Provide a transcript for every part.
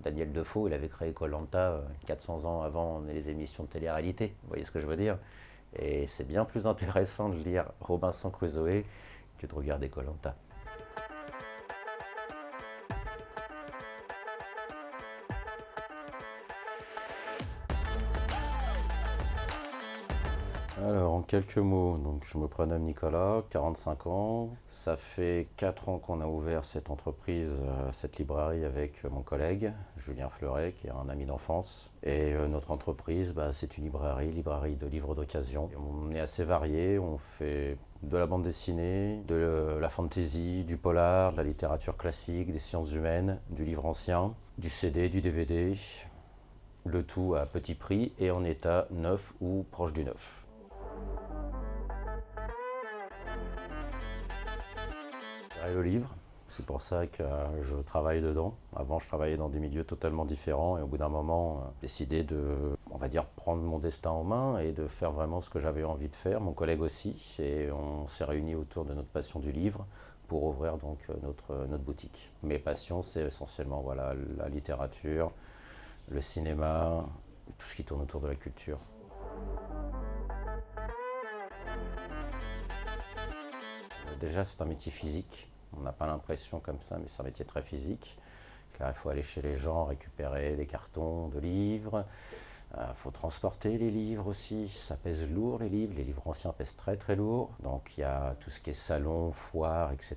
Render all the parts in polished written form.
Daniel Defoe, il avait créé koh 400 ans avant les émissions de télé-réalité. Vous voyez ce que je veux dire? Et c'est bien plus intéressant de lire Robinson Crusoe que de regarder koh. Alors, en quelques mots, donc je me prénomme Nicolas, 45 ans. Ça fait 4 ans qu'on a ouvert cette entreprise, cette librairie avec mon collègue Julien Fleuret, qui est un ami d'enfance. Et notre entreprise, c'est une librairie de livres d'occasion. On est assez varié, on fait de la bande dessinée, de la fantasy, du polar, de la littérature classique, des sciences humaines, du livre ancien, du CD, du DVD, le tout à petit prix et en état neuf ou proche du neuf. Le livre, c'est pour ça que je travaille dedans. Avant, je travaillais dans des milieux totalement différents et au bout d'un moment, j'ai décidé de, on va dire, prendre mon destin en main et de faire vraiment ce que j'avais envie de faire, mon collègue aussi, et on s'est réunis autour de notre passion du livre pour ouvrir donc notre boutique. Mes passions, c'est essentiellement voilà, la littérature, le cinéma, tout ce qui tourne autour de la culture. Déjà, c'est un métier physique. On n'a pas l'impression comme ça, mais c'est un métier très physique. Car il faut aller chez les gens, récupérer des cartons de livres. Il faut transporter les livres aussi. Ça pèse lourd, les livres. Les livres anciens pèsent très très lourd. Donc il y a tout ce qui est salon, foire, etc.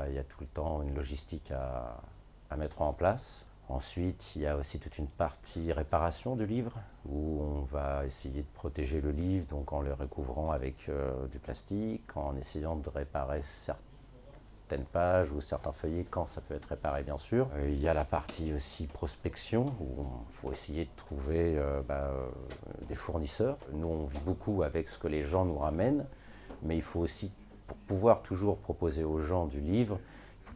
Il y a tout le temps une logistique à mettre en place. Ensuite, il y a aussi toute une partie réparation du livre, où on va essayer de protéger le livre donc en le recouvrant avec du plastique, en essayant de réparer certaines pages ou certains feuillets quand ça peut être réparé bien sûr. Il y a la partie aussi prospection, où il faut essayer de trouver des fournisseurs. Nous, on vit beaucoup avec ce que les gens nous ramènent, mais il faut aussi, pour pouvoir toujours proposer aux gens du livre,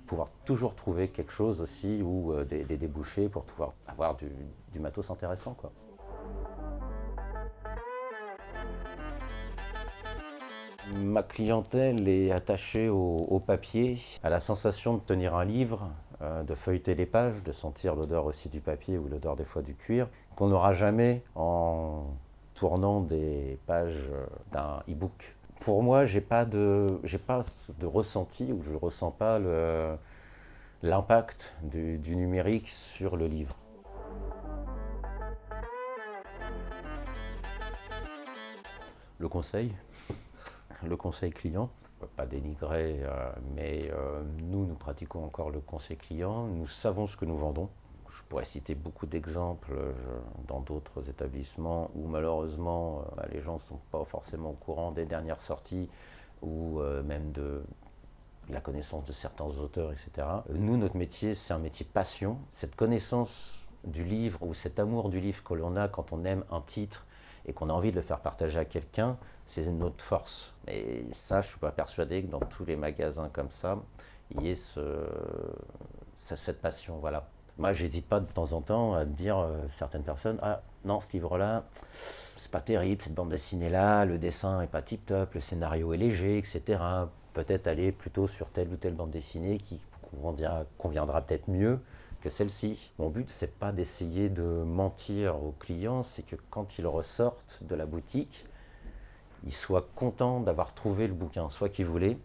pouvoir toujours trouver quelque chose aussi ou des débouchés pour pouvoir avoir du matos intéressant, quoi. Ma clientèle est attachée au papier, à la sensation de tenir un livre, de feuilleter les pages, de sentir l'odeur aussi du papier ou l'odeur des fois du cuir, qu'on n'aura jamais en tournant des pages d'un e-book. Pour moi, j'ai pas de ressenti ou je ressens pas l'impact du numérique sur le livre. Le conseil, le conseil client, je ne veux pas dénigrer, mais nous pratiquons encore le conseil client, nous savons ce que nous vendons. Je pourrais citer beaucoup d'exemples dans d'autres établissements où malheureusement les gens ne sont pas forcément au courant des dernières sorties ou même de la connaissance de certains auteurs, etc. Nous, notre métier, c'est un métier passion. Cette connaissance du livre ou cet amour du livre que l'on a quand on aime un titre et qu'on a envie de le faire partager à quelqu'un, c'est notre force. Et ça, je ne suis pas persuadé que dans tous les magasins comme ça, il y ait cette passion. Voilà. Moi, j'hésite pas de temps en temps à dire certaines personnes, ah non, ce livre-là, c'est pas terrible, cette bande dessinée-là, le dessin est pas tip-top, le scénario est léger, etc. Peut-être aller plutôt sur telle ou telle bande dessinée qui conviendra peut-être mieux que celle-ci. Mon but, c'est pas d'essayer de mentir aux clients, c'est que quand ils ressortent de la boutique, ils soient contents d'avoir trouvé le bouquin, soit qu'ils voulaient,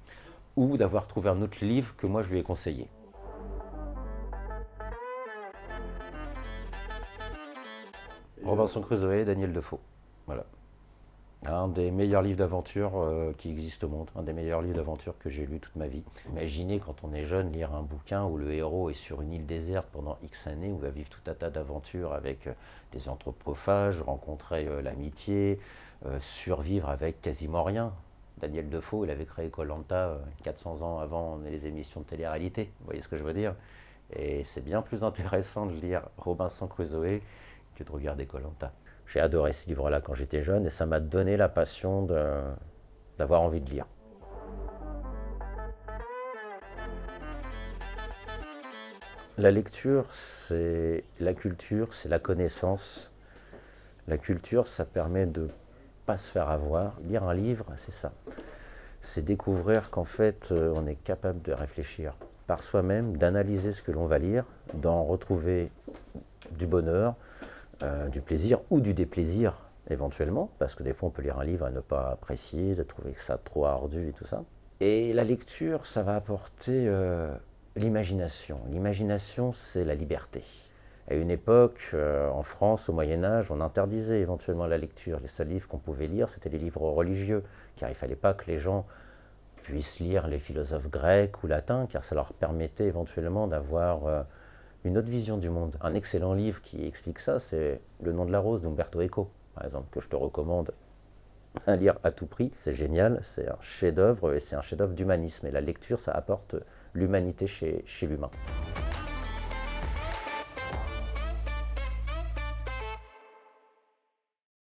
ou d'avoir trouvé un autre livre que moi je lui ai conseillé. Robinson Crusoe, Daniel Defoe. Voilà. Un des meilleurs livres d'aventure qui existent au monde, un des meilleurs livres d'aventure que j'ai lu toute ma vie. Imaginez quand on est jeune lire un bouquin où le héros est sur une île déserte pendant X années, où il va vivre tout un tas d'aventures avec des anthropophages, rencontrer l'amitié, survivre avec quasiment rien. Daniel Defoe, il avait créé koh 400 ans avant les émissions de télé-réalité. Vous voyez ce que je veux dire? Et c'est bien plus intéressant de lire Robinson Crusoe que de regarder koh. J'ai adoré ce livre-là quand j'étais jeune et ça m'a donné la passion d'avoir envie de lire. La lecture, c'est la culture, c'est la connaissance. La culture, ça permet de ne pas se faire avoir. Lire un livre, c'est ça. C'est découvrir qu'en fait, on est capable de réfléchir par soi-même, d'analyser ce que l'on va lire, d'en retrouver du bonheur, du plaisir ou du déplaisir éventuellement, parce que des fois on peut lire un livre et ne pas apprécier, de trouver que ça trop ardu et tout ça. Et la lecture, ça va apporter l'imagination. L'imagination, c'est la liberté. À une époque, en France, au Moyen-Âge, on interdisait éventuellement la lecture. Les seuls livres qu'on pouvait lire, c'était les livres religieux, car il ne fallait pas que les gens puissent lire les philosophes grecs ou latins, car ça leur permettait éventuellement d'avoir une autre vision du monde. Un excellent livre qui explique ça, c'est Le nom de la rose d'Umberto Eco, par exemple, que je te recommande à lire à tout prix. C'est génial, c'est un chef-d'œuvre et c'est un chef-d'œuvre d'humanisme. Et la lecture, ça apporte l'humanité chez l'humain.